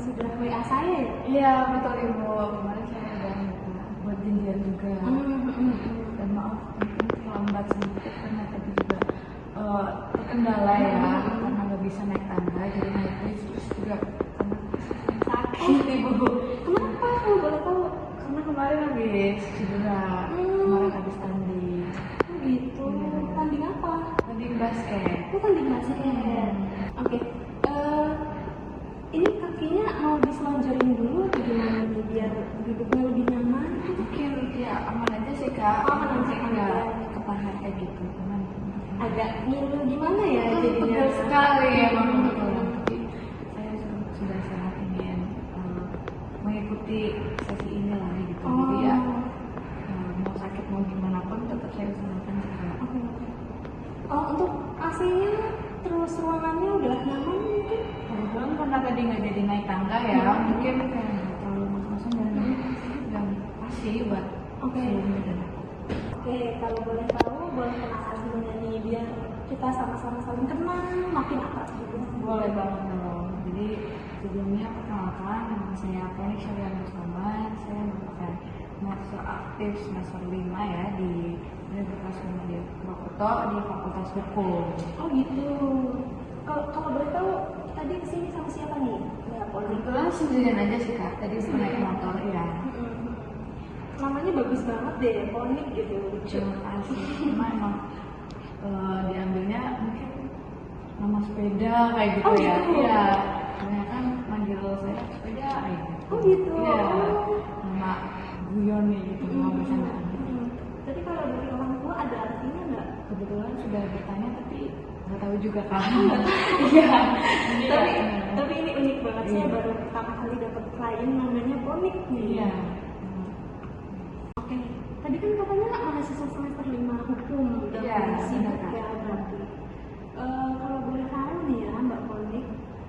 sudah WA saya ya? Iya betul Ibu, kemarin saya udah buat janjian juga. Dan maaf mungkin terlambat sedikit karena tadi juga terkendala ya, karena nggak bisa naik tangga, jadi naik lift terus juga karena sakit Ibu. Kenapa? Kalau boleh tahu? Karena kemarin habis cedera, kemarin habis tanding. Oh gitu. Tanding apa? Tanding basket. Itu tanding basket. Oke. Ini kakinya mau diselonjorin dulu atau gimana nih biar duduknya lebih nyaman? Mungkin ya aman aja sih Kak. Aman aja, nggak aman. kepahat kayak gitu, aman. Agak ngilu gimana ya jadinya? Betul sekali emang betul. Tapi saya sudah sangat ingin mengikuti sesi ini lah gitu. Jadi ya mau sakit mau gimana pun tetap saya usahakan sih Kak. Oh, untuk AC-nya terus ruangannya udah nyaman mungkin? Kebetulan karena tadi nggak jadi naik tangga ya, mungkin kayak nggak terlalu masuk-masuk dan ini yang pasti buat Oke. sebelumnya dan Oke, kalau boleh tahu boleh kenalan dulu nih biar kita sama-sama saling kenal makin akrab gitu. boleh banget dong. Jadi sebelumnya perkenalkan nama saya Penny Syariana Muhammad. Saya merupakan mahasiswa aktif semester 5 ya di Universitas Muhammadiyah Purwokerto di Fakultas Hukum. Oh gitu. Kalau boleh tahu tadi kesini sama siapa nih? Ya, boleh. Kebetulan sendirian aja sih Kak. Tadi naik motor ya. Namanya bagus banget deh, ponik gitu, lucu. Terima kasih. Cuma emang diambilnya mungkin nama sepeda kayak gitu Oh, ya. gitu. Iya. Karena kan manggil saya sepeda kayak gitu. Oh gitu. Iya. Nama guyon nih gitu, nama bercandaan. Tapi kalau dari orang tua ada artinya nggak? Kebetulan sudah bertanya tapi nggak tahu juga Kak. Iya. Tapi ini unik banget. Saya Iya. baru pertama kali dapat klien namanya ponik nih. Iya. Oke, tadi kan katanya mahasiswa semester 5 hukum dan Iya, polisi benar, juga Kak. berarti. Kalau boleh tahu nih ya Mbak Ponik,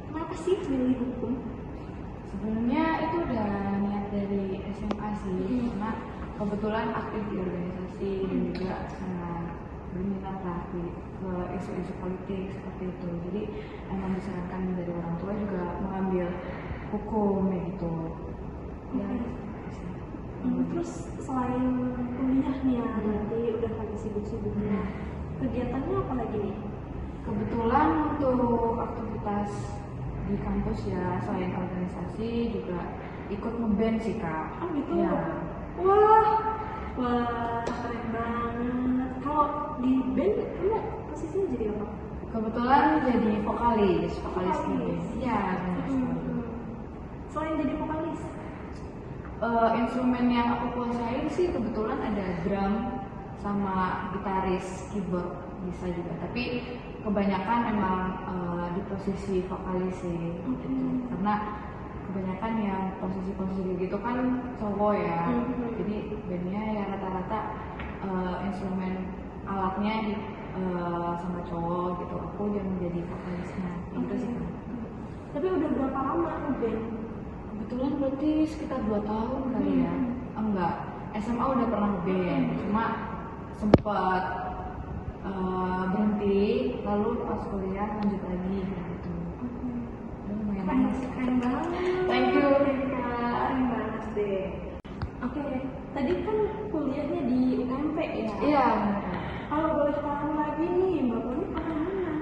kenapa sih milih hukum? Sebenarnya itu udah niat dari SMA sih, karena kebetulan aktif di organisasi dan juga sangat berminat lah ke isu-isu politik seperti itu. Jadi emang disarankan dari orang tua juga mengambil hukum ya gitu. Ya. Terus selain kuliah nih ya, berarti udah lagi sibuk-sibuknya. Kegiatannya apa lagi nih? Kebetulan untuk aktivitas di kampus ya selain organisasi juga ikut ngeband sih Kak. Oh gitu. Ya. Wah, keren banget. Kalau di band, kamu posisinya jadi apa? Kebetulan jadi vokalis di band. Iya, benar sekali. Selain jadi vokalis, Instrumen yang aku kuasain sih kebetulan ada drum sama gitaris, keyboard bisa juga. Tapi kebanyakan memang di posisi vokalis sih, gitu. Karena kebanyakan yang posisi-posisi gitu kan cowok ya. Jadi bandnya ya rata-rata instrumen alatnya sama cowok gitu. Aku yang menjadi vokalisnya, gitu sih. tapi udah berapa lama ngeband? Kebetulan berarti sekitar 2 tahun kali ya. Enggak, SMA udah pernah ngeband, cuma sempat berhenti, lalu pas kuliah lanjut lagi gitu. Lumayan lama sih. Keren banget. Thank you. Keren banget deh. Oke, tadi kan kuliahnya di UMP ya? Iya. Kalau boleh tahu lagi nih, Mbak Poni orang mana?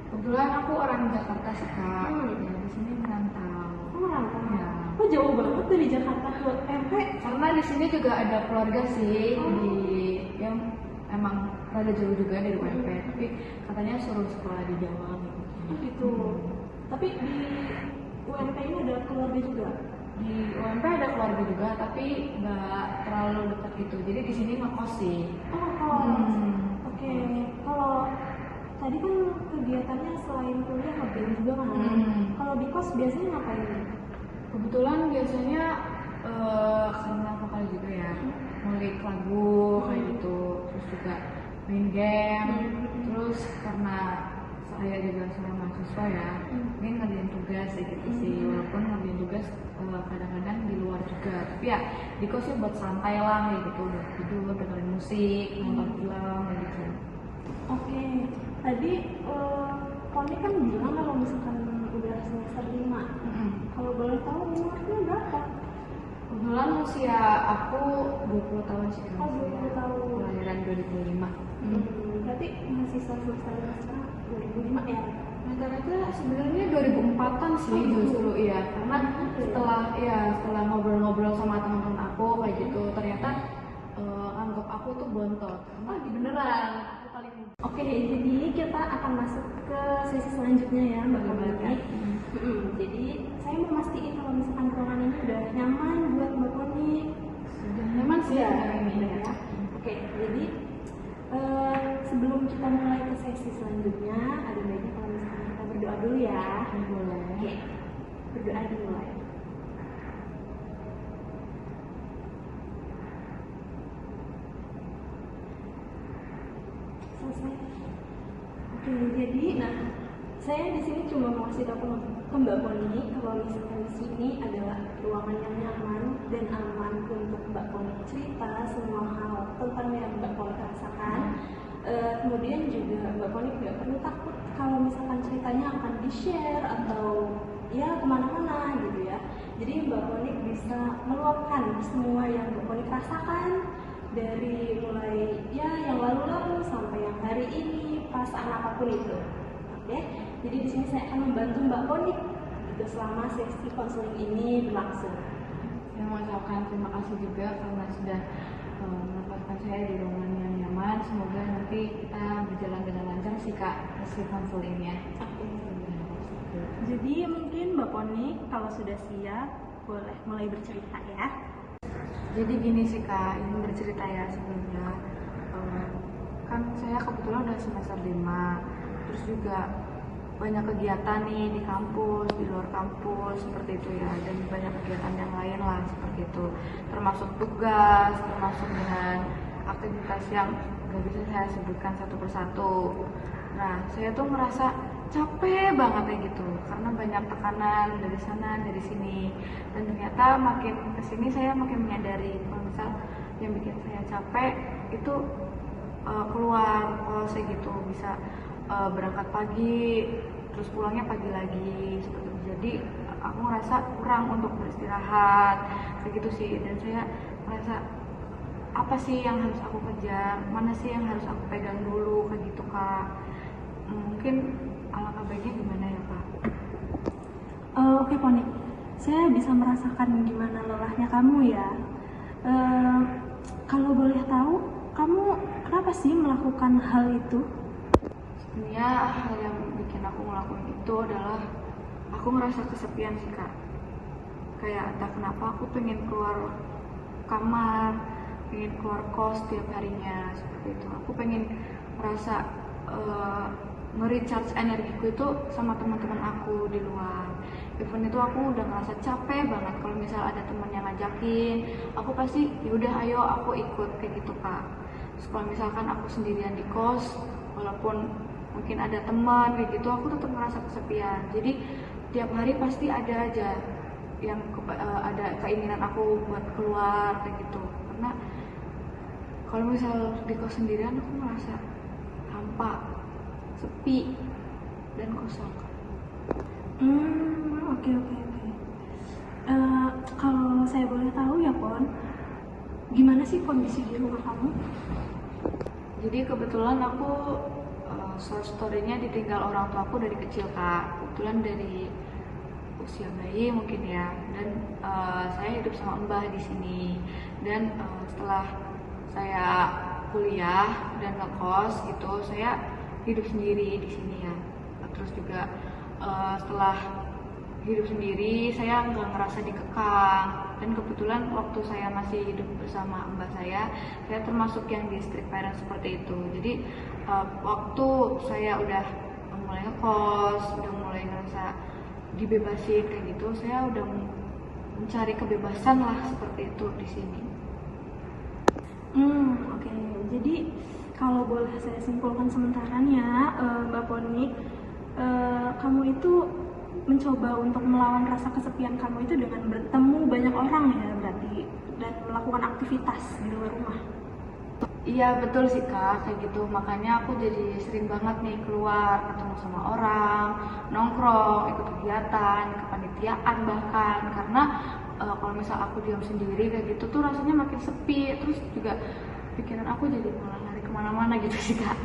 Kebetulan aku orang Jakarta sih Kak. Hmm. Ya, di sini merantau. Oh, merantau. Ya. Kok jauh banget dari Jakarta ke UMP? Karena di sini juga ada keluarga sih di yang emang rada jauh juga dari UMP, tapi katanya suruh sekolah di Jawa gitu. Oh gitu. Tapi di UMP ini ada keluarga juga? Di UMP ada keluarga juga, tapi nggak terlalu dekat gitu. Jadi di sini ngekos sih. Oh, kos. Oke. Kalau tadi kan kegiatannya selain kuliah ngeband juga kan? Kalau di kos biasanya ngapain? Kebetulan biasanya karena vokal juga ya, ngulik lagu kayak gitu, terus juga main game, terus karena saya juga seorang mahasiswa ya, mungkin ngerjain tugas kayak gitu sih, walaupun ngerjain tugas kadang-kadang di luar juga, tapi ya di kosnya buat santai lah kayak gitu, udah tidur, dengerin musik, nonton film kayak gitu. Oke, tadi Poni kan bilang kalau misalkan udah semester 5. Mm-mm. Kalau boleh tahu umurnya berapa? Kebetulan usia aku 20 tahun sih kan. Oh, 20 tahun. Kelahiran 2005. Berarti mahasiswa semester 2005 ya? Rata-rata sebenarnya 2004-an sih justru ya, karena setelah ngobrol-ngobrol sama teman-teman aku kayak gitu, ternyata anggap aku tuh bontot. Karena beneran aku paling Oke, jadi kita akan masuk ke sesi selanjutnya ya Mbak Koni. Jadi saya mau mastiin kalau misalkan ruangan ini udah nyaman buat Mbak Koni. sudah nyaman sih Ya, ini udah ya. ya. Oke, jadi sebelum kita mulai ke sesi selanjutnya, ada baiknya kalau misalkan kita berdoa dulu ya. Boleh. Oke, berdoa dimulai. Selesai. Oke, jadi saya di sini cuma mau kasih tahu ke Mbak Koni kalau misalkan di sini adalah ruangan yang nyaman dan aman untuk Mbak Koni cerita semua hal tentang yang Mbak Koni rasakan. Kemudian juga Mbak Koni nggak perlu takut kalau misalkan ceritanya akan di-share atau ya kemana-mana gitu ya. Jadi Mbak Koni bisa meluapkan semua yang Mbak Koni rasakan dari mulai ya yang lalu-lalu sampai yang hari ini, perasaan apapun itu. Oke, jadi di sini saya akan membantu Mbak Koni gitu selama sesi konseling ini berlangsung. Saya mau ucapkan terima kasih juga karena sudah menempatkan saya di ruangan yang nyaman. Semoga nanti kita berjalan dengan lancar sih Kak sesi konselingnya. Oke. Jadi mungkin Mbak Koni kalau sudah siap boleh mulai bercerita ya. Jadi gini sih Kak, ini bercerita ya sebelumnya. Kan saya kebetulan udah semester 5, terus juga banyak kegiatan nih di kampus, di luar kampus seperti itu ya, dan banyak kegiatan yang lain lah seperti itu, termasuk tugas, termasuk dengan aktivitas yang gak bisa saya sebutkan satu persatu. Nah, saya tuh ngerasa capek banget kayak gitu, karena banyak tekanan dari sana, dari sini, dan ternyata makin kesini saya makin menyadari kalau misal yang bikin saya capek itu keluar kos gitu, bisa berangkat pagi terus pulangnya pagi lagi seperti itu. Jadi aku ngerasa kurang untuk beristirahat kayak gitu sih, dan saya ngerasa apa sih yang harus aku kejar, mana sih yang harus aku pegang dulu kayak gitu Kak. Mungkin alangkah baiknya gimana ya Pak? Oke Koni, saya bisa merasakan gimana lelahnya kamu ya. Kalau boleh tahu, kamu kenapa sih melakukan hal itu? Sebenarnya hal yang bikin aku ngelakuin itu adalah aku ngerasa kesepian sih Kak. Kayak entah kenapa aku pengen keluar kamar, pengen keluar kos tiap harinya seperti itu. Aku pengen merasa nge-recharge energiku itu sama teman-teman aku di luar. Even itu aku udah ngerasa capek banget kalau misal ada teman yang ngajakin, aku pasti yaudah ayo aku ikut kayak gitu Kak. Terus kalau misalkan aku sendirian di kos, walaupun mungkin ada teman kayak gitu, aku tetap ngerasa kesepian. Jadi tiap hari pasti ada aja yang ada keinginan aku buat keluar kayak gitu. Karena kalau misal di kos sendirian aku merasa hampa, sepi, dan kosong. Oke. Kalau saya boleh tahu ya Pon, gimana sih kondisi di rumah kamu? Jadi kebetulan aku short story-nya ditinggal orang tua aku dari kecil Kak. Kebetulan dari usia bayi mungkin ya. Dan saya hidup sama mbah di sini. Dan setelah saya kuliah dan ngekos gitu, saya hidup sendiri di sini ya. Terus juga setelah hidup sendiri saya nggak ngerasa dikekang, dan kebetulan waktu saya masih hidup bersama mbak saya termasuk yang di strict parent seperti itu. Jadi waktu saya udah mulai ngekos, udah mulai ngerasa dibebasin kayak gitu, saya udah mencari kebebasan lah seperti itu di sini. Oke. Jadi kalau boleh saya simpulkan sementaranya, Mbak Poni, kamu itu mencoba untuk melawan rasa kesepian kamu itu dengan bertemu banyak orang ya berarti, dan melakukan aktivitas di luar rumah. Iya betul sih kak, kayak gitu. Makanya aku jadi sering banget nih keluar, ketemu sama orang, nongkrong, ikut kegiatan, kepanitiaan bahkan. Karena kalau misal aku diam sendiri kayak gitu tuh rasanya makin sepi. Terus juga pikiran aku jadi malah lari kemana-mana gitu sih kak.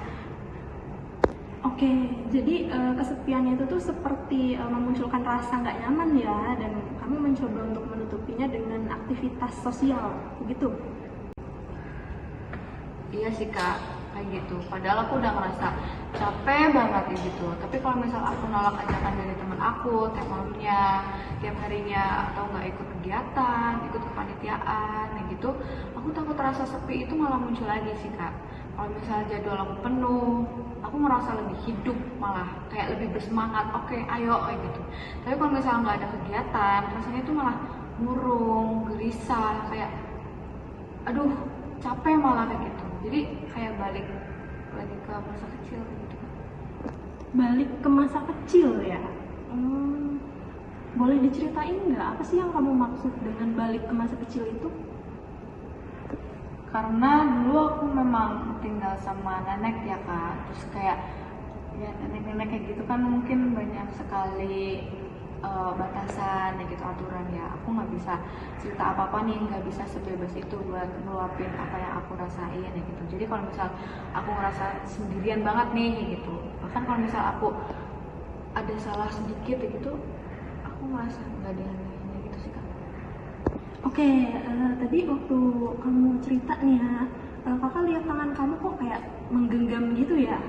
Oke, jadi kesepian itu tuh seperti memunculkan rasa nggak nyaman ya, dan kamu mencoba untuk menutupinya dengan aktivitas sosial, begitu? Iya sih kak, kayak gitu. Padahal aku udah ngerasa capek banget ya gitu. Tapi kalau misal aku nolak ajakan dari teman aku, tiap malamnya, tiap harinya, atau nggak ikut kegiatan, ikut kepanitiaan, kayak gitu, aku takut rasa sepi itu malah muncul lagi sih kak. Kalau misal jadwal aku penuh, aku merasa lebih hidup, malah kayak lebih bersemangat. Oke, ayo kayak gitu. Tapi kalau misal nggak ada kegiatan, rasanya itu malah murung, gelisah, kayak aduh capek malah kayak gitu. Jadi kayak balik lagi ke masa kecil gitu. Balik ke masa kecil ya? Boleh diceritain nggak apa sih yang kamu maksud dengan balik ke masa kecil itu? Karena dulu aku memang tinggal sama nenek ya kak, terus kayak ya nenek-nenek kayak gitu kan mungkin banyak sekali batasan ya gitu, aturan ya. Aku nggak bisa cerita apa-apa nih, nggak bisa sebebas itu buat ngeluapin apa yang aku rasain ya gitu. Jadi kalau misal aku ngerasa sendirian banget nih ya gitu, bahkan kalau misal aku ada salah sedikit ya gitu, aku ngerasa nggak dihargain ya gitu sih kak. Oke, tadi waktu kamu cerita nih ya, kakak lihat tangan kamu kok kayak menggenggam gitu ya.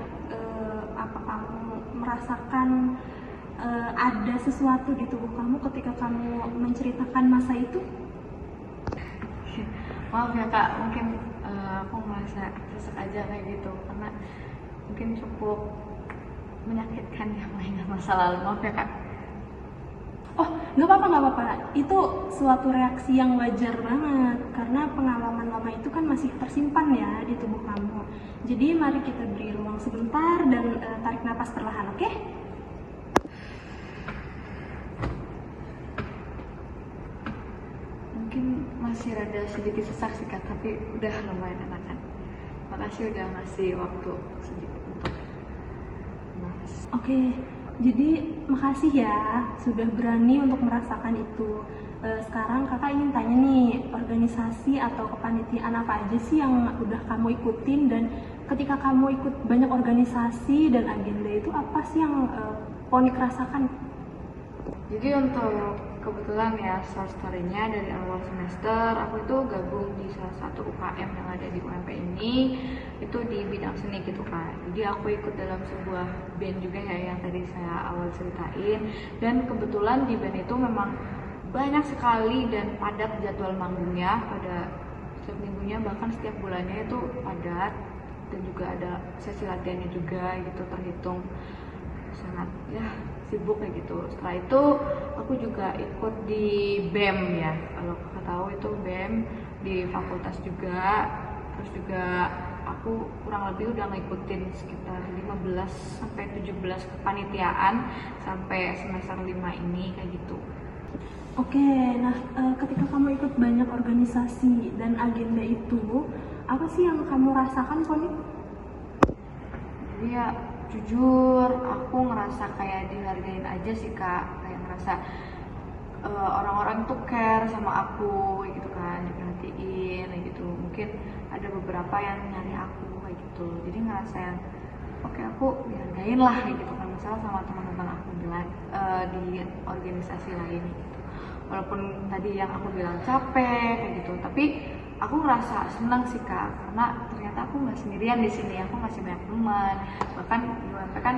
Apa kamu merasakan ada sesuatu di tubuh kamu ketika kamu menceritakan masa itu? Maaf ya kak, mungkin aku merasa sesek aja kayak gitu karena mungkin cukup menyakitkan ya mengingat masa lalu. Maaf ya kak. Oh, nggak apa-apa. Itu suatu reaksi yang wajar banget karena pengalaman lama itu kan masih tersimpan ya di tubuh kamu. Jadi mari kita beri ruang sebentar dan tarik napas perlahan, oke? Mungkin masih rada sedikit sesak sih kak, tapi udah lumayan enakan. Makasih udah ngasih waktu sedikit untuk bahas. Oke, jadi makasih ya sudah berani untuk merasakan itu. Sekarang kakak ingin tanya nih, organisasi atau kepanitiaan apa aja sih yang udah kamu ikutin, dan ketika kamu ikut banyak organisasi dan agenda itu apa sih yang Ponik rasakan? Jadi untuk kebetulan ya short story-nya dari awal semester aku itu gabung di salah satu UKM yang ada di UMP ini, itu di bidang seni gitu kan. Jadi aku ikut dalam sebuah band juga ya yang tadi saya awal ceritain, dan kebetulan di band itu memang banyak sekali dan padat jadwal manggungnya pada setiap minggunya, bahkan setiap bulannya itu padat, dan juga ada sesi latihannya juga gitu, terhitung sangat ya sibuk kayak gitu. Setelah itu aku juga ikut di BEM ya, kalau kakak tahu itu BEM di fakultas juga. Terus juga aku kurang lebih udah ngikutin sekitar 15 sampai 17 kepanitiaan sampai semester 5 ini kayak gitu. Oke, nah ketika kamu ikut banyak organisasi dan agenda itu, apa sih yang kamu rasakan, Ponik? Jadi ya jujur aku ngerasa kayak dihargain aja sih kak, kayak ngerasa orang-orang tuh care sama aku gitu kan, diperhatiin kayak gitu. Mungkin ada beberapa yang nyari aku kayak gitu, jadi ngerasa yang oke, aku dihargain lah kayak gitu kan, misalnya sama teman-teman aku di organisasi lain gitu. Walaupun tadi yang aku bilang capek kayak gitu, tapi aku ngerasa senang sih kak, karena ternyata aku nggak sendirian di sini, aku masih banyak teman. Bahkan di UMP kan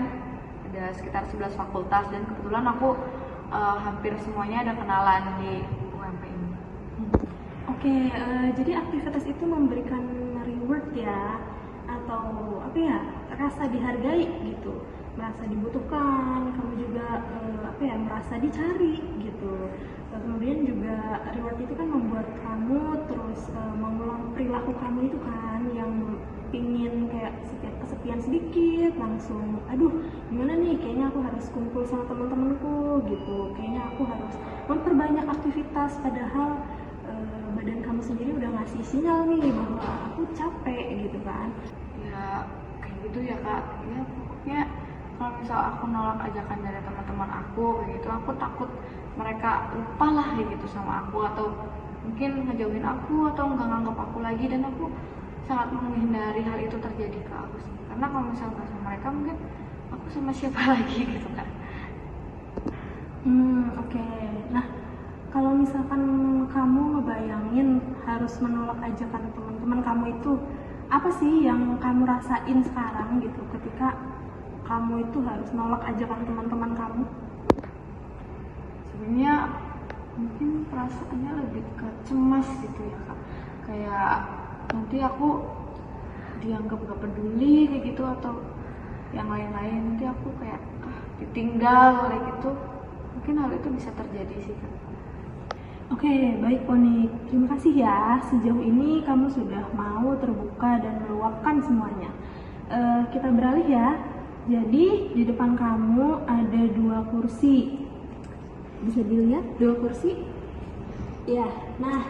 ada sekitar 11 fakultas, dan kebetulan aku hampir semuanya ada kenalan di UMP ini. Oke, jadi aktivitas itu memberikan reward ya, atau apa ya, rasa dihargai gitu, merasa dibutuhkan, kamu juga apa ya, merasa dicari gitu. Kemudian juga reward itu kan membuat kamu terus mengulang perilaku kamu itu kan, yang pingin kayak setiap kesepian sedikit langsung aduh gimana nih, kayaknya aku harus kumpul sama teman-temanku gitu, kayaknya aku harus memperbanyak aktivitas, padahal badan kamu sendiri udah ngasih sinyal nih bahwa aku capek gitu kan. Ya kayak gitu ya kak, ya pokoknya kalau misal aku nolak ajakan dari teman-teman aku kayak gitu, aku takut mereka lupa lah kayak gitu sama aku, atau mungkin ngejauhin aku atau nggak nganggap aku lagi, dan aku sangat menghindari hal itu terjadi ke aku sih, karena kalau misal nggak sama mereka mungkin aku sama siapa lagi gitu kan. Oke. Nah, kalau misalkan kamu ngebayangin harus menolak ajakan teman-teman kamu itu, apa sih yang kamu rasain sekarang gitu ketika kamu itu harus nolak ajakan teman-teman kamu? Sebenarnya mungkin perasaannya lebih ke cemas gitu ya kak, kayak nanti aku dianggap gak peduli kayak gitu, atau yang lain-lain, nanti aku kayak ditinggal kayak gitu. Mungkin hal itu bisa terjadi sih kak. Oke, baik Ponik. Terima kasih ya. Sejauh ini kamu sudah mau terbuka dan meluapkan semuanya. Kita beralih ya. Jadi di depan kamu ada 2 kursi. Bisa dilihat 2 kursi? Ya. Nah,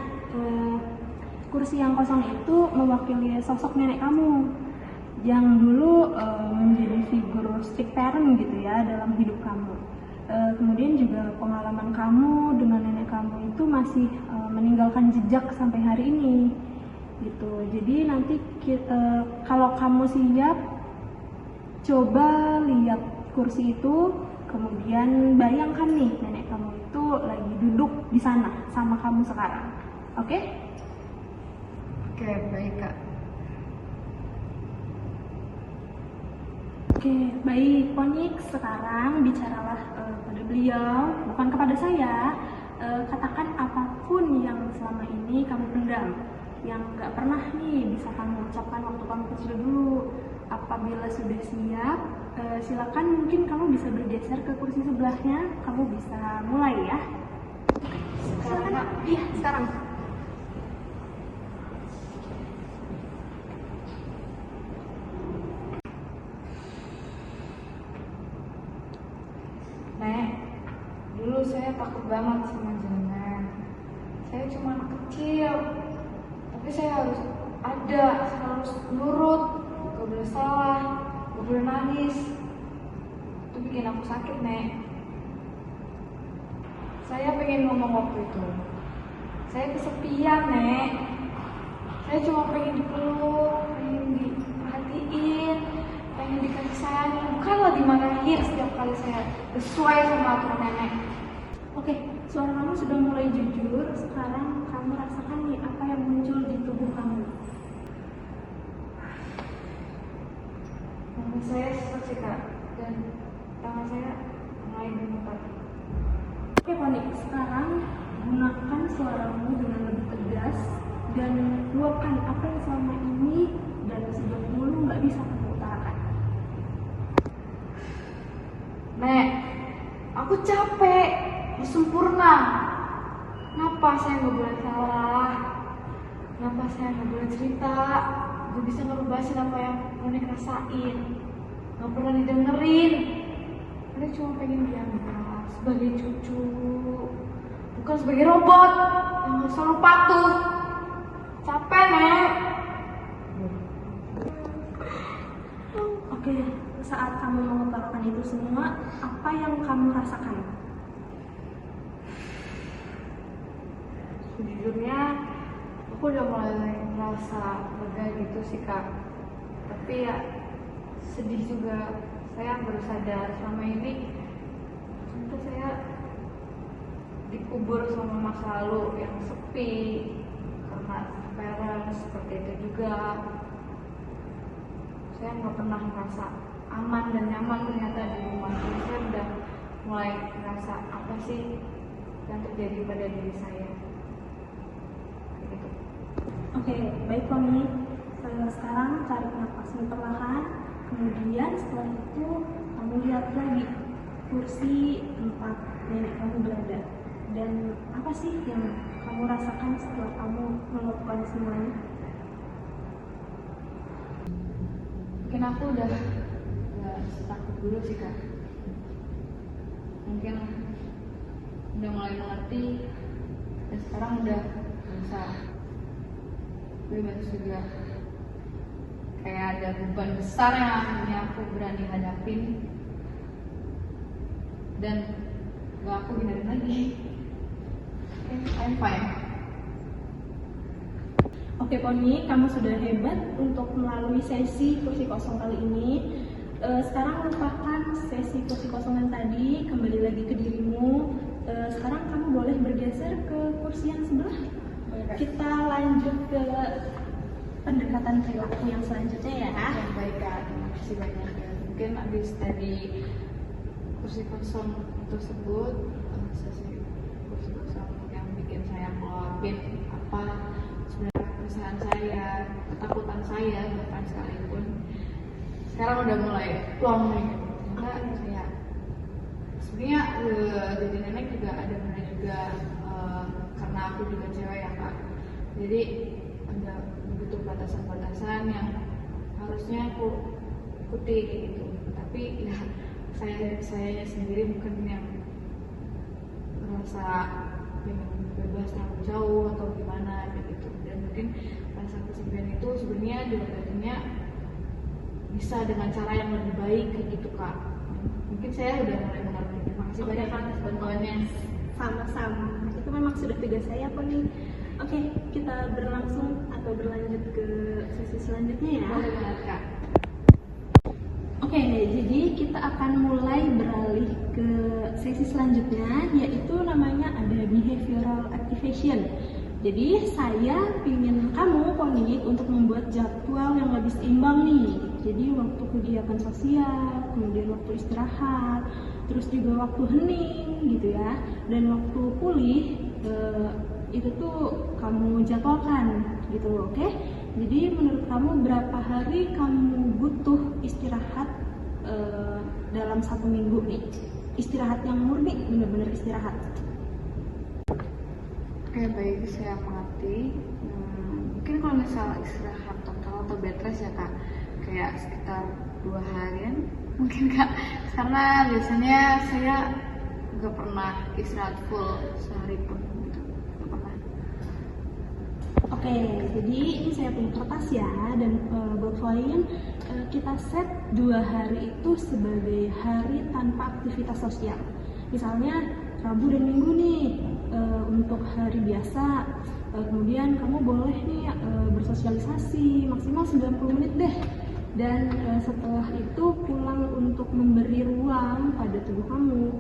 kursi yang kosong itu mewakili sosok nenek kamu yang dulu menjadi figur strict parent gitu ya dalam hidup kamu. Kemudian juga pengalaman kamu dengan nenek kamu itu masih meninggalkan jejak sampai hari ini gitu. Jadi nanti kalau kamu siap, coba lihat kursi itu, kemudian bayangkan nih nenek kamu itu lagi duduk di sana sama kamu sekarang. Oke? Oke, baik kak. Oke, baik Ponik, sekarang bicaralah pada beliau, bukan kepada saya. Katakan apapun yang selama ini kamu pendam, yang gak pernah nih bisa kamu ucapkan waktu kamu kecil dulu. Apabila sudah siap, silakan mungkin kamu bisa bergeser ke kursi sebelahnya. Kamu bisa mulai ya. Sekarang kak. Iya, sekarang. Nek, dulu saya takut banget sama jenengan. Saya cuma anak kecil, tapi saya harus ada, saya harus nurut, gak boleh salah, gak boleh nangis. Itu bikin aku sakit, Nek. Saya pengen ngomong waktu itu. Saya kesepian, Nek. Saya cuma pengen dipeluk, pengen diperhatiin, pengen dikasih sayang, bukanlah dimarahin setiap kali saya sesuai sama aturan nenek. Oke, suara kamu sudah mulai jujur. Sekarang kamu rasakan nih apa yang muncul di tubuh kamu. Tangan saya sesak sih kak, dan tangan saya mulai gemetar. Oke Ponik, sekarang gunakan suaramu dengan lebih tegas dan luapkan apa yang selama ini dan sejak dulu nggak bisa kamu utarakan. Nek, aku capek, harus sempurna. Kenapa saya nggak boleh salah? Kenapa saya nggak boleh cerita? Gak bisa ngerubahin apa yang Nek rasain. Gak pernah didengerin. Nek cuma pengen dianggap sebagai cucu, bukan sebagai robot yang harus selalu patuh. Capek, Nek. Oke, saat kamu mengutarakan itu semua, apa yang kamu rasakan? Sejujurnya aku udah mulai merasa lega gitu sih kak, tapi ya sedih juga. Saya baru sadar selama ini ternyata saya dikubur sama masa lalu yang sepi karena parents seperti itu juga. Saya nggak pernah merasa aman dan nyaman ternyata di rumah. Jadi saya udah mulai merasa apa sih yang terjadi pada diri saya. Gitu. Oke, baik Ponik. Sekarang tarik nafasmu perlahan. Kemudian setelah itu kamu lihat lagi kursi tempat nenek kamu berada. Dan apa sih yang kamu rasakan setelah kamu melakukan semuanya? Mungkin aku udah gak takut dulu sih kak. Mungkin udah mulai mengerti dan sekarang udah bebas juga. Kayak ada beban besar yang akhirnya aku berani hadapin dan gak aku hindarin lagi. I'm fine. Oke Poni, kamu sudah hebat untuk melalui sesi kursi kosong kali ini. Sekarang lupakan sesi kursi kosong yang tadi, kembali lagi ke dirimu. Sekarang kamu boleh bergeser ke kursi yang sebelah. Kita lanjut ke pendekatan perilaku yang selanjutnya ya. Yang baik Kak, terima kasih banyak ya. Mungkin abis dari kursi kosong tersebut, sesi kursi kosong yang bikin saya ngeluarin apa sebenarnya keresahan saya, ketakutan saya bahkan sekalipun, sekarang udah mulai plong nih. Karena saya sebenarnya jadi nenek juga ada benar juga, karena aku juga cewek ya Kak. Jadi ada begitu batasan-batasan yang harusnya aku ikuti gitu. Tapi ya saya sendiri bukan yang merasa pengen bebas terlalu jauh atau gimana gitu. Dan mungkin rasa kesepian itu sebenarnya diobatinnya bisa dengan cara yang lebih baik gitu Kak. Mungkin saya udah mulai mengerti. Terima kasih banyak atas bantuannya. Sama-sama, itu memang sudah tugas saya Poni. Oke, kita berlanjut ke sesi selanjutnya ya. Boleh banget Kak. Oke, jadi kita akan mulai beralih ke sesi selanjutnya, yaitu namanya ada behavioral activation. Jadi saya ingin kamu Poni untuk membuat jadwal yang lebih seimbang nih. Jadi waktu kegiatan sosial, kemudian waktu istirahat, terus juga waktu hening gitu ya, dan waktu pulih itu tuh kamu jadwalkan gitu, oke? Jadi menurut kamu berapa hari kamu butuh istirahat dalam 1 minggu nih? Istirahat yang murni, benar-benar istirahat. Oke, baik, saya mengerti. Mungkin kalau misal istirahat total atau bed rest ya Kak, kayak sekitar 2 harian mungkin Kak, karena biasanya saya nggak pernah istirahat full sehari pun gitu. Nggak pernah. Oke, jadi ini saya punya kertas ya, dan buat kalian kita set 2 hari itu sebagai hari tanpa aktivitas sosial. Misalnya Rabu dan Minggu nih untuk hari biasa, kemudian kamu boleh nih bersosialisasi maksimal 90 menit deh. Dan setelah itu pulang untuk memberi ruang pada tubuh kamu.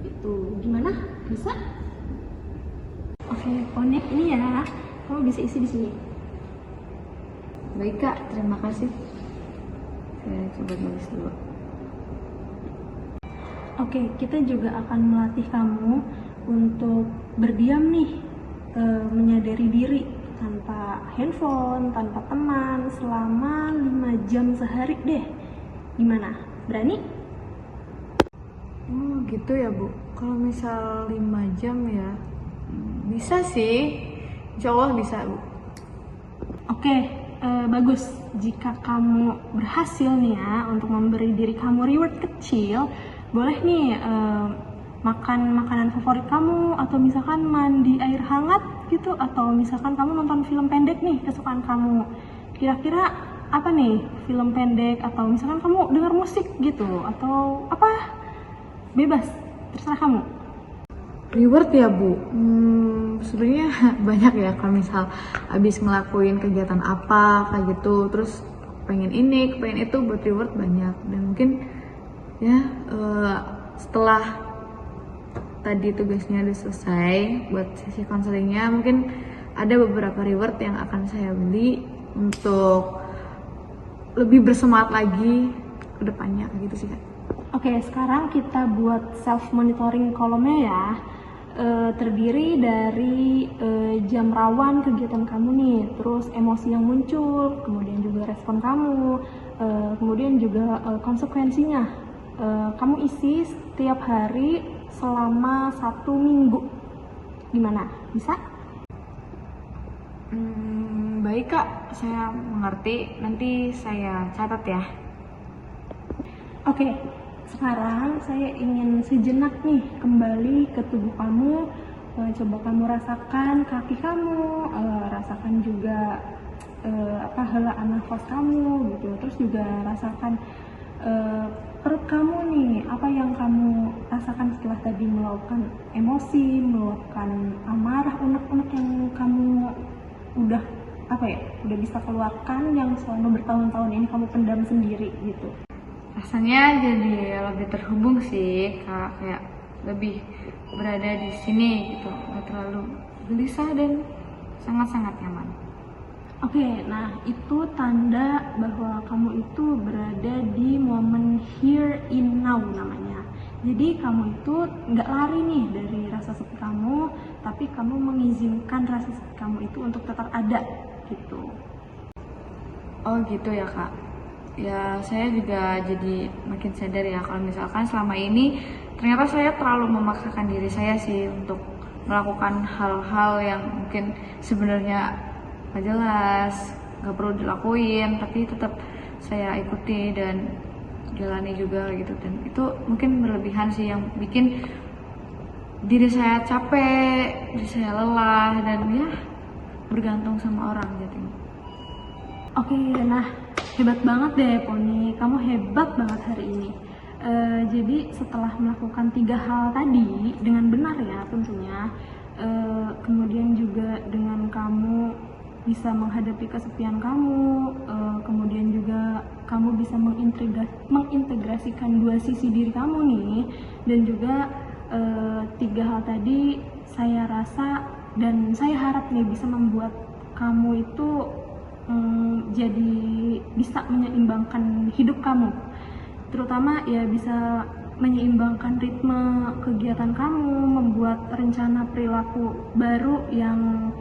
Itu gimana? Bisa? Oke, connect ini ya. Kamu bisa isi di sini. Baik Kak, terima kasih. Saya coba nulis dulu. Oke, kita juga akan melatih kamu untuk berdiam nih, menyadari diri tanpa handphone, tanpa teman selama 5 jam sehari deh. Gimana? Berani? Oh gitu ya Bu, kalau misal 5 jam ya bisa sih, insya Allah bisa Bu. Oke, bagus. Jika kamu berhasil nih ya untuk memberi diri kamu reward kecil, boleh nih makan makanan favorit kamu, atau misalkan mandi air hangat gitu, atau misalkan kamu nonton film pendek nih kesukaan kamu. Kira-kira apa nih film pendek, atau misalkan kamu dengar musik gitu, atau apa? Bebas, terserah kamu. Reward ya Bu, sebenarnya banyak ya kalau misal abis ngelakuin kegiatan apa kayak gitu, terus pengen ini, pengen itu, buat reward banyak. Dan mungkin ya setelah tadi tugasnya udah selesai buat sesi konselingnya, mungkin ada beberapa reward yang akan saya beli untuk lebih bersemangat lagi ke depannya gitu sih Kak. Oke, sekarang kita buat self monitoring kolomnya ya. Terdiri dari jam rawan kegiatan kamu nih, terus emosi yang muncul, kemudian juga respon kamu, kemudian juga konsekuensinya. Kamu isi setiap hari selama 1 minggu. Gimana? Bisa? Baik Kak, saya mengerti. Nanti saya catat ya. Oke, sekarang saya ingin sejenak nih kembali ke tubuh kamu. Coba kamu rasakan kaki kamu, rasakan juga helaan nafas kamu gitu. Terus juga rasakan perut kamu nih, apa yang kamu rasakan setelah tadi meluapkan emosi, meluapkan amarah, unek-unek yang kamu udah udah bisa keluarkan yang selama bertahun-tahun ini kamu pendam sendiri gitu. Rasanya jadi lebih terhubung sih Kak, kayak lebih berada di sini gitu, nggak terlalu gelisah dan sangat-sangat nyaman. Oke, nah itu tanda bahwa kamu itu berada di momen here in now namanya. Jadi kamu itu nggak lari nih dari rasa sepi kamu, tapi kamu mengizinkan rasa sepi kamu itu untuk tetap ada gitu. Oh gitu ya Kak. Ya saya juga jadi makin sadar ya kalau misalkan selama ini ternyata saya terlalu memaksakan diri saya sih untuk melakukan hal-hal yang mungkin sebenarnya gak jelas, gak perlu dilakuin, tapi tetap saya ikuti dan jalani juga gitu. Dan itu mungkin berlebihan sih yang bikin diri saya capek, diri saya lelah, dan ya bergantung sama orang jadinya. Oke, nah hebat banget deh Poni, kamu hebat banget hari ini. Jadi setelah melakukan 3 hal tadi dengan benar ya tentunya, kemudian juga dengan kamu bisa menghadapi kesepian kamu, kemudian juga kamu bisa mengintegrasikan 2 sisi diri kamu nih, dan juga 3 hal tadi saya rasa dan saya harap nih bisa membuat kamu itu jadi bisa menyeimbangkan hidup kamu, terutama ya bisa menyeimbangkan ritme kegiatan kamu, membuat rencana perilaku baru yang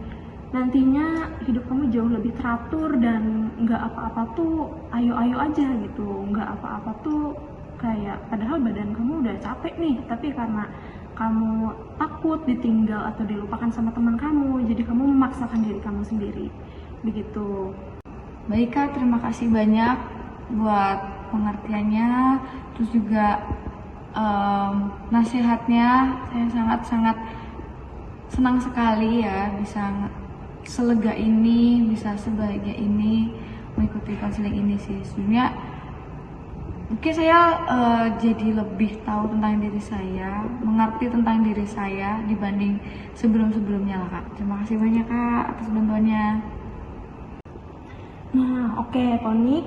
nantinya hidup kamu jauh lebih teratur dan nggak apa-apa tuh ayo-ayo aja gitu, nggak apa-apa tuh kayak padahal badan kamu udah capek nih, tapi karena kamu takut ditinggal atau dilupakan sama teman kamu, jadi kamu memaksakan diri kamu sendiri begitu. Baik Kak, terima kasih banyak buat pengertiannya, terus juga nasihatnya. Saya sangat-sangat senang sekali ya bisa selega ini, bisa sebahagia ini mengikuti konseling ini sih. Sebenarnya mungkin saya jadi lebih tahu tentang diri saya, mengerti tentang diri saya dibanding sebelum-sebelumnya lah Kak. Terima kasih banyak Kak atas bantuannya. Nah, oke, Poni,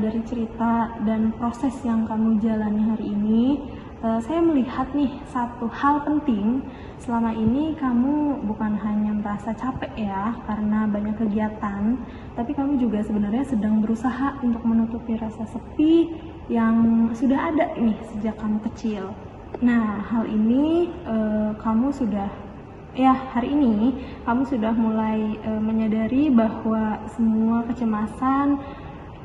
dari cerita dan proses yang kamu jalani hari ini, saya melihat nih satu hal penting. Selama ini kamu bukan hanya merasa capek ya karena banyak kegiatan, tapi kamu juga sebenarnya sedang berusaha untuk menutupi rasa sepi yang sudah ada nih sejak kamu kecil. Nah, hal ini hari ini kamu sudah mulai menyadari bahwa semua kecemasan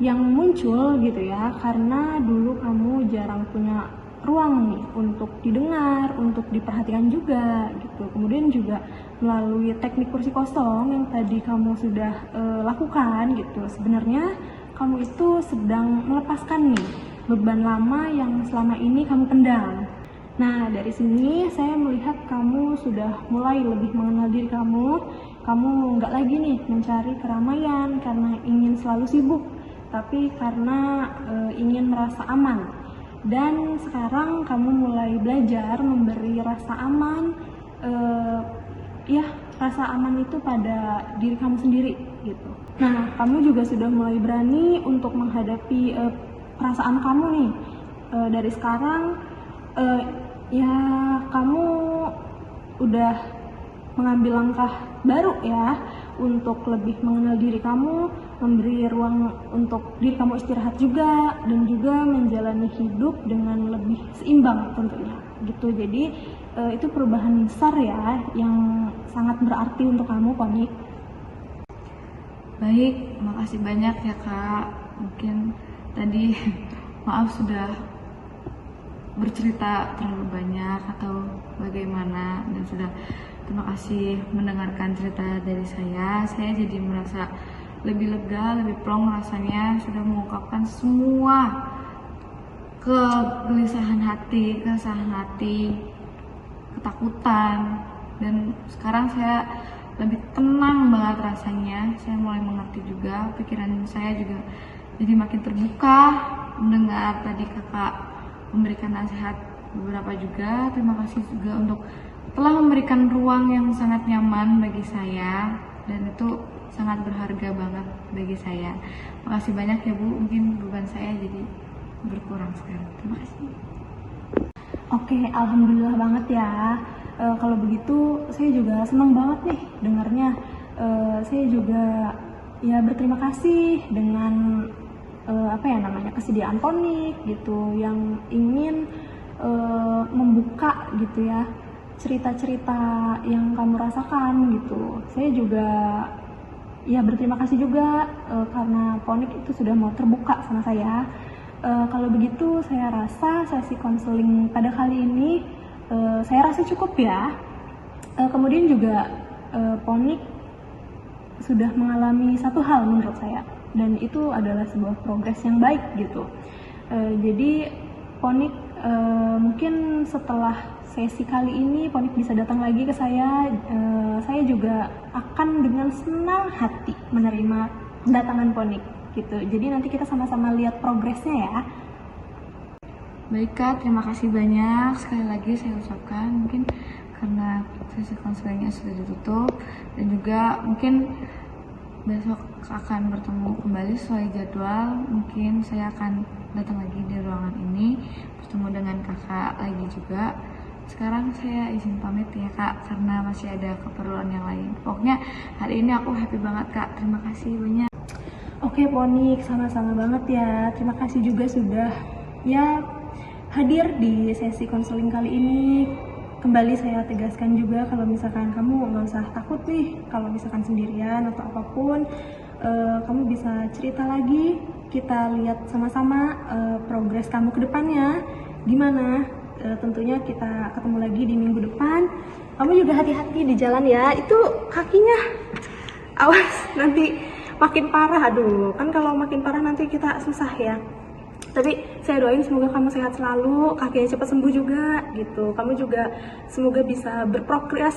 yang muncul gitu ya, karena dulu kamu jarang punya ruang nih untuk didengar, untuk diperhatikan juga gitu. Kemudian juga melalui teknik kursi kosong yang tadi kamu sudah lakukan gitu, sebenarnya kamu itu sedang melepaskan nih beban lama yang selama ini kamu pendam. Nah, dari sini saya melihat kamu sudah mulai lebih mengenal diri kamu. Kamu nggak lagi nih mencari keramaian karena ingin selalu sibuk, tapi karena ingin merasa aman. Dan sekarang kamu mulai belajar memberi rasa aman, rasa aman itu pada diri kamu sendiri gitu. Nah, kamu juga sudah mulai berani untuk menghadapi perasaan kamu nih. Dari sekarang kamu udah mengambil langkah baru ya untuk lebih mengenal diri kamu, memberi ruang untuk diri kamu istirahat juga, dan juga menjalani hidup dengan lebih seimbang tentunya gitu. Jadi itu perubahan besar ya yang sangat berarti untuk kamu, Poni. Baik, makasih banyak ya Kak. Mungkin tadi maaf sudah bercerita terlalu banyak atau bagaimana, dan sudah terima kasih mendengarkan cerita dari saya. Saya jadi merasa lebih lega, lebih plong rasanya, sudah mengungkapkan semua kegelisahan hati, keresahan hati, ketakutan, dan sekarang saya lebih tenang banget rasanya. Saya mulai mengerti juga, pikiran saya juga jadi makin terbuka mendengar tadi kakak memberikan nasihat beberapa juga. Terima kasih juga untuk telah memberikan ruang yang sangat nyaman bagi saya, dan itu sangat berharga banget bagi saya. Makasih banyak ya Bu, mungkin beban saya jadi berkurang sekarang. Terima kasih. Oke, alhamdulillah banget ya. Kalau begitu saya juga senang banget nih dengarnya. Saya juga ya berterima kasih dengan kesediaan Ponik gitu yang ingin membuka gitu ya cerita-cerita yang kamu rasakan gitu. Saya juga ya berterima kasih juga karena Ponik itu sudah mau terbuka sama saya. Kalau begitu saya rasa sesi konseling pada kali ini saya rasa cukup ya. Kemudian juga Ponik sudah mengalami satu hal menurut saya, dan itu adalah sebuah progres yang baik gitu. Jadi Ponik mungkin setelah sesi kali ini Ponik bisa datang lagi ke saya. Saya juga akan dengan senang hati menerima kedatangan Ponik gitu. Jadi nanti kita sama-sama lihat progresnya ya. Baik Kak, terima kasih banyak. Sekali lagi saya ucapkan, mungkin karena sesi konselingnya sudah ditutup, dan juga mungkin besok akan bertemu kembali sesuai jadwal. Mungkin saya akan datang lagi di ruangan ini, bertemu dengan kakak lagi juga. Sekarang saya izin pamit ya Kak, karena masih ada keperluan yang lain. Pokoknya hari ini aku happy banget Kak, terima kasih banyak. Oke Ponik, sama-sama banget ya. Terima kasih juga sudah ya hadir di sesi konseling kali ini. Kembali saya tegaskan juga kalau misalkan kamu nggak usah takut nih kalau misalkan sendirian atau apapun, kamu bisa cerita lagi, kita lihat sama-sama progres kamu ke depannya gimana. Tentunya kita ketemu lagi di minggu depan. Kamu juga hati-hati di jalan ya, itu kakinya awas nanti makin parah. Aduh, kan kalau makin parah nanti kita susah ya. Tapi saya doain semoga kamu sehat selalu, kakinya cepat sembuh juga gitu. Kamu juga semoga bisa berprogres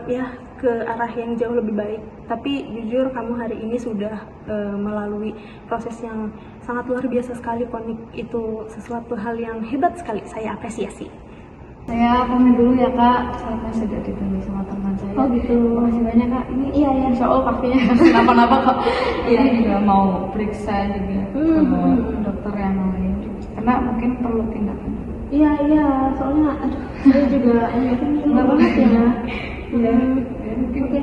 ya ke arah yang jauh lebih baik. Tapi jujur kamu hari ini sudah melalui proses yang sangat luar biasa sekali Ponik. Itu sesuatu hal yang hebat sekali, saya apresiasi. Saya pamit dulu ya Kak, saya kan sudah ditunggu sama teman saya. Oh gitu. Terima kasih banyak Kak. Ini Iya ya. insya Allah kakinya kenapa-napa kok. Ini juga mau periksa juga ke dokter yang lain, karena mungkin perlu tindakan. Iya, soalnya aduh, saya juga ini banget ya. Iya, mungkin. Oke.